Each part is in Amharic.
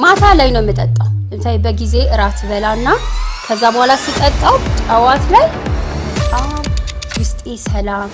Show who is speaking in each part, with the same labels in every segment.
Speaker 1: ማታ ላይ ነው የምጠጣው። በጊዜ እራት በላና ከዛ በኋላ ስጠጣው ጠዋት ላይ ውስጤ ሰላም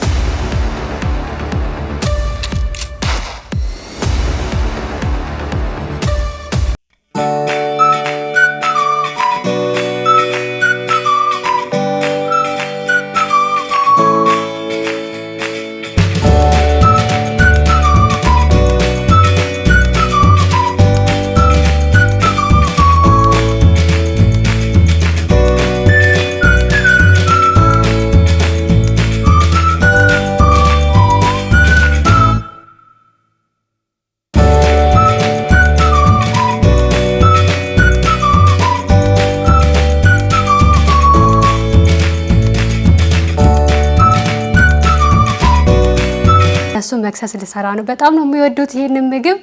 Speaker 1: መክሰስ ልሰራ ነው። በጣም ነው የሚወዱት ይሄንን ምግብ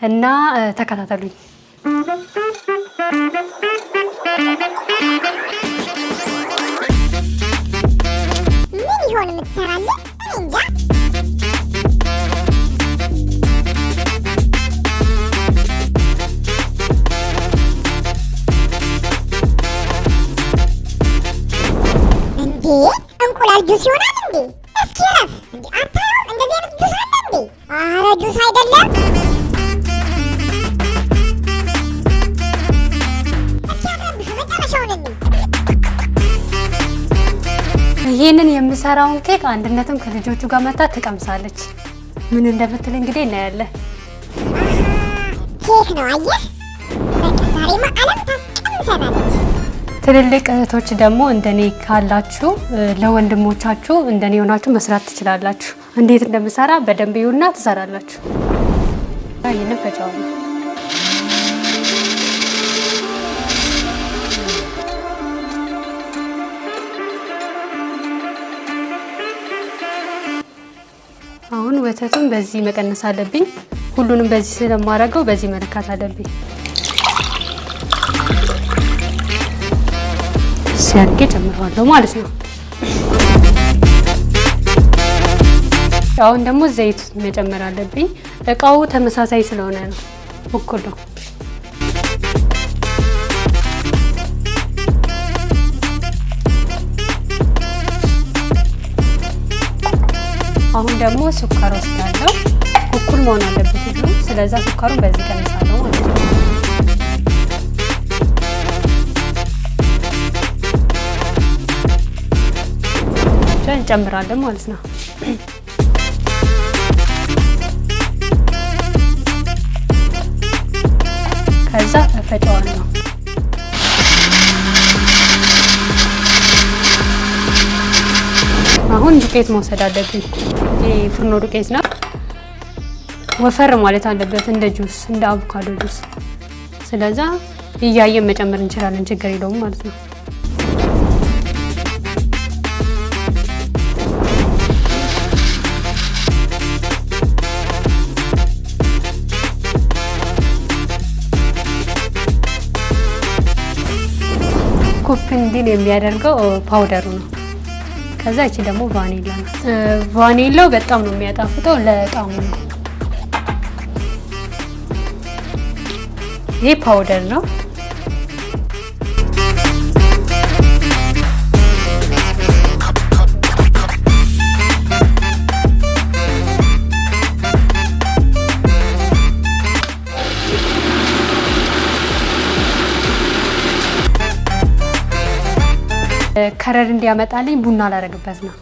Speaker 1: እና ተከታተሉኝ። ምን ይሆን የምትሰራለህ? እንዴ እንቁላል ጁስ ይሆናል እንዴ? እስኪ ረፍ እንዴ አታየው? እንደዚህ አይነት ጁስ አለ እንዴ? ኧረ ጁስ አይደለም። እስኪ አትረብሹ፣ መጨረሻውን እንይ። ይሄንን የምሰራውን ኬክ አንድነትም ከልጆቹ ጋር መታ ትቀምሳለች። ምን እንደምትል እንግዲህ እናያለን። ኬክ ነው አየህ? በቃ ዛሬማ ዓለም ታስቀምሰናለች። ትልልቅ እህቶች ደግሞ እንደኔ ካላችሁ ለወንድሞቻችሁ እንደኔ ሆናችሁ መስራት ትችላላችሁ። እንዴት እንደምሰራ በደንብ ይሁንና ትሰራላችሁ። ይሄንን ፈጫው ነው። አሁን ወተቱን በዚህ መቀነስ አለብኝ። ሁሉንም በዚህ ስለማደርገው በዚህ መለካት አለብኝ። ሲያርጌ ጨምረዋለሁ ማለት ነው። አሁን ደግሞ ዘይት መጨመር አለብኝ። እቃው ተመሳሳይ ስለሆነ ነው፣ እኩል ነው። አሁን ደግሞ ስኳር ወስዳለሁ። እኩል መሆን አለበት ሁሉ። ስለዛ ስኳሩን በዚህ ቀንሳለሁ ማለት ነው። እንጨምራለን ማለት ነው። ከዛ እፈጨዋለሁ። አሁን ዱቄት መውሰድ አለብኝ። ይሄ ፍርኖ ዱቄት ነው። ወፈር ማለት አለበት እንደ ጁስ፣ እንደ አቮካዶ ጁስ። ስለዛ እያየን መጨመር እንችላለን፣ ችግር የለውም ማለት ነው። ኩፕ እንዲል የሚያደርገው ፓውደሩ ነው። ከዛ እቺ ደግሞ ቫኒላ ነው። ቫኒላው በጣም ነው የሚያጣፍጠው ለጣሙ ነው። ይሄ ፓውደር ነው። ከረር እንዲያመጣልኝ ቡና ላደርግበት ነው።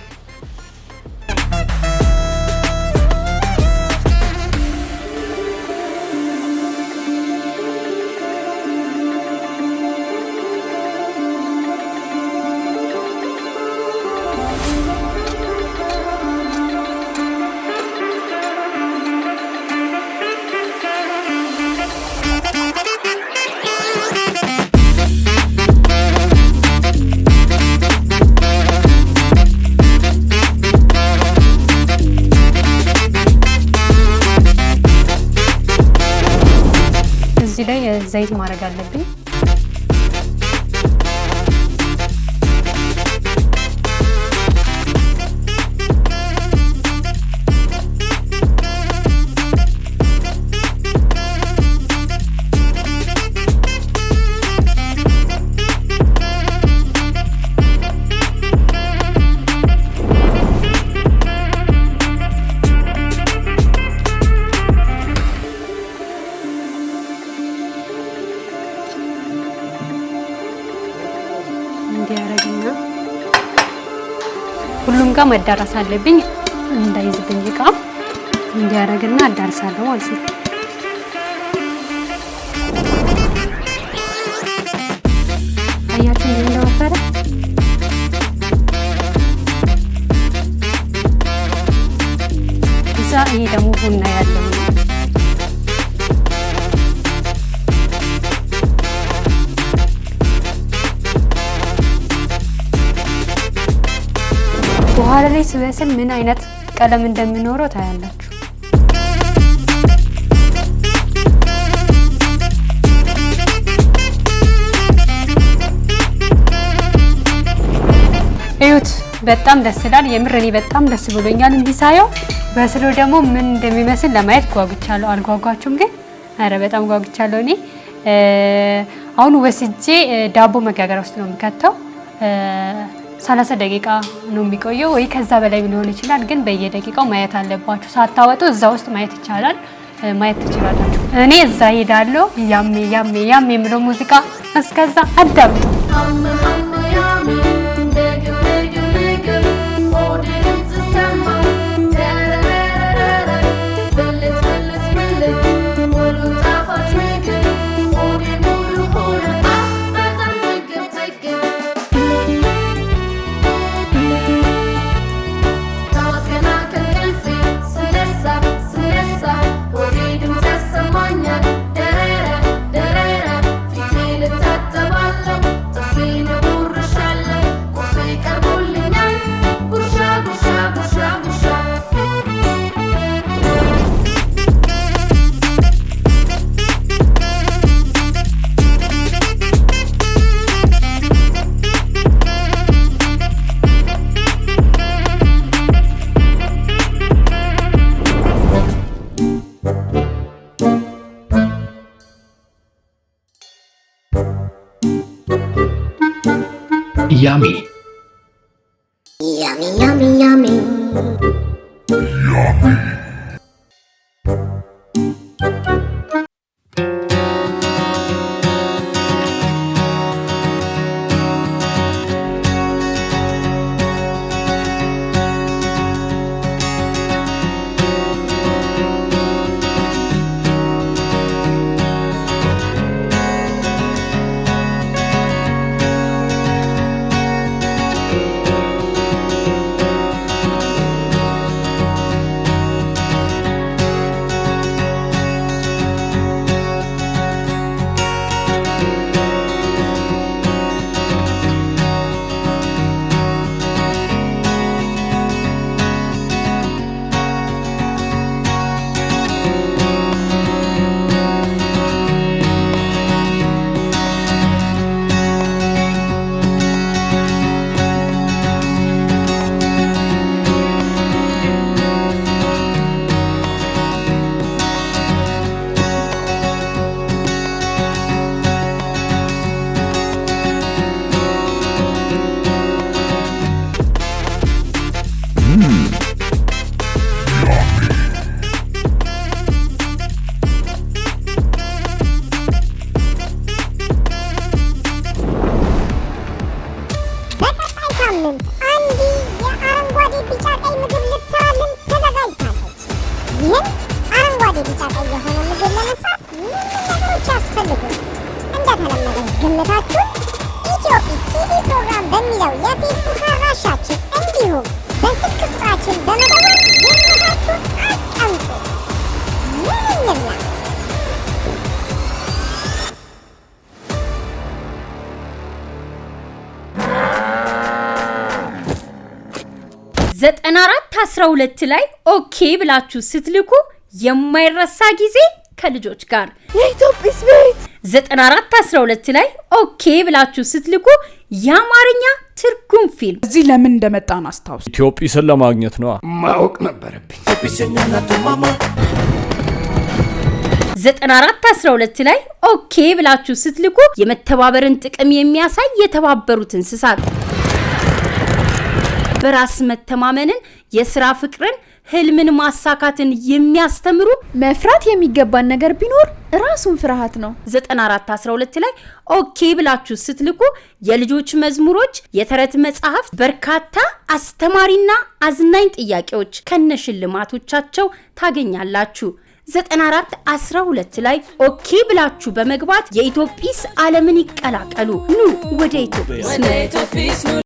Speaker 1: ዘይት ማድረግ አለብኝ። ሁሉም ጋር መዳረስ አለብኝ እንዳይዝብኝ እቃ እንዲያረግና አዳርሳለሁ ማለት ነው። አያችሁ እንደወፈረ እዛ ይሄ ደግሞ ቡና ያለው በኋላ ላይ ሲበስል ምን አይነት ቀለም እንደሚኖረው ታያላችሁ። እዩት፣ በጣም ደስ ይላል። የምር እኔ በጣም ደስ ብሎኛል እንዲሳየው። በስሎ ደግሞ ምን እንደሚመስል ለማየት ጓጉቻለሁ። አልጓጓችሁም ግን? አረ በጣም ጓጉቻለሁ። እኔ አሁን ወስጄ ዳቦ መጋገሪያ ውስጥ ነው የምከተው። 30 ደቂቃ ነው የሚቆየው ወይ ከዛ በላይ ሊሆን ይችላል። ግን በየደቂቃው ማየት አለባችሁ። ሳታወጡ እዛ ውስጥ ማየት ይቻላል፣ ማየት ትችላላችሁ። እኔ እዛ ሄዳለሁ። ያሜ ያሜ ያሜ የሚለው ሙዚቃ እስከዛ አዳምጡ።
Speaker 2: Yummy.
Speaker 3: Yummy, yummy, yummy.
Speaker 2: Yummy.
Speaker 3: ግምታችሁን ኢትዮጲስ ቲቪ ፕሮግራም በሚለው የፌስቡክ አድራሻችን እንዲሁም በስልክ ቁጥራችን በመደወል ግምታችሁን አስቀምጡ። ምን እንብላ?
Speaker 4: 9412 ላይ ኦኬ ብላችሁ ስትልኩ የማይረሳ ጊዜ ከልጆች ጋር
Speaker 5: የኢትዮጲስ ቤት
Speaker 4: 9412 ላይ ኦኬ ብላችሁ ስትልኩ የአማርኛ ትርጉም ፊልም
Speaker 5: እዚህ ለምን እንደመጣን አስታውስ።
Speaker 6: ኢትዮጲስን ለማግኘት ነው
Speaker 2: ማወቅ ነበረብኝ።
Speaker 4: 9412 ላይ ኦኬ ብላችሁ ስትልኩ የመተባበርን ጥቅም የሚያሳይ የተባበሩት እንስሳት በራስ መተማመንን፣ የሥራ ፍቅርን፣ ህልምን ማሳካትን የሚያስተምሩ
Speaker 5: መፍራት የሚገባን ነገር ቢኖር ራሱን ፍርሃት ነው።
Speaker 4: 9412 ላይ ኦኬ ብላችሁ ስትልኩ የልጆች መዝሙሮች፣ የተረት መጽሐፍ፣ በርካታ አስተማሪና አዝናኝ ጥያቄዎች ከነሽልማቶቻቸው ታገኛላችሁ። 9412 ላይ ኦኬ ብላችሁ በመግባት የኢትዮጲስ ዓለምን ይቀላቀሉ። ኑ ወደ ኢትዮጲስ